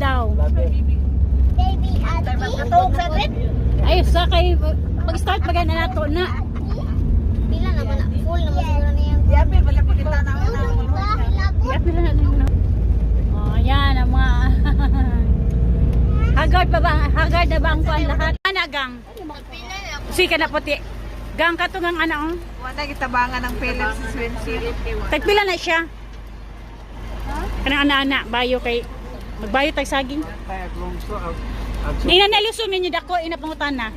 daw. Baby ate. Katong sa trip. Ay, sa kay pag-start magana nato na. Pila na ba na? Full na siguro niya. Yapi, wala pa kita na ako. Yapi lang na. Oh, yan ang mga Haggard pa ba? Haggard na ba ang kuan lahat? Ana gang. Si kana puti. Gang katungang ana oh. Wala gitabangan ng Philips swimsuit. Tagpila na siya. Kanang ana-ana bayo kay magbayo tag saging. Ina nalusong ninyo dako ina pangutan na.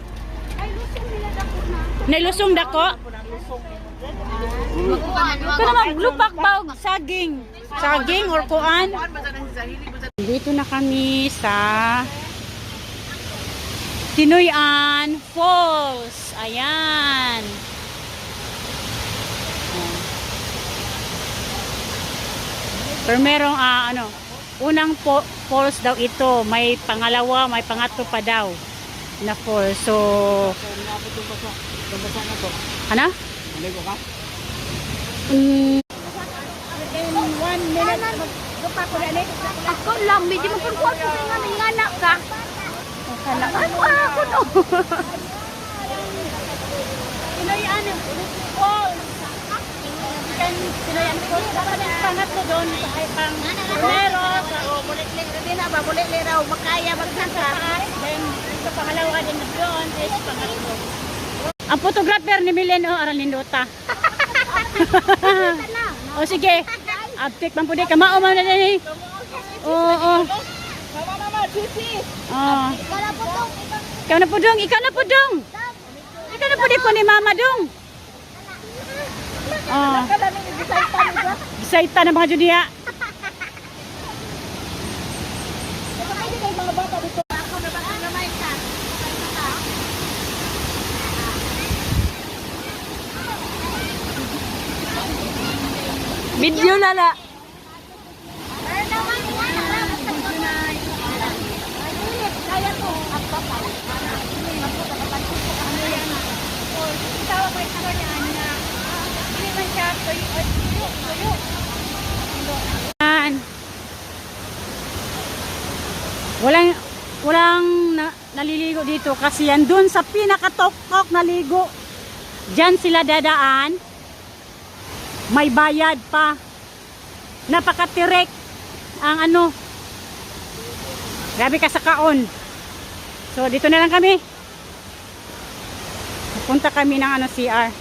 Ay, lusong nila dako na. Nailusong dako. Pero maglupak ba og saging? Saging or kuan? Dito na kami sa Tinoyan Falls. Ayan. Pero merong unang falls daw ito. May pangalawa, may pangatlo pa daw na falls. So, ano? In 1 minute Ako lang, medyo mapurkuhan ko nga ng anak ka. Ano ako no? Tinoyan Falls. Tinoyan Falls. Pangatlo doon. Pang primero. Bulit raw, makaya magsaka. Then, sa pangalawa din doon. Is pangatlo. Ang photographer ni Milen, aral nindota. O sige. Uptik man po di. Kamao man na din. Oo. Ikaw na po dong. Ikaw na po dong. Ikaw na po di po ni Mama dong. Gisaita na mga Judia. Video lala. Walang naliligo dito kasi yan dun sa pinakatoktok naligo. Diyan sila dadaan. May bayad pa. Napakatirek ang grabe ka sa kaon. So dito na lang kami. Punta kami ng CR.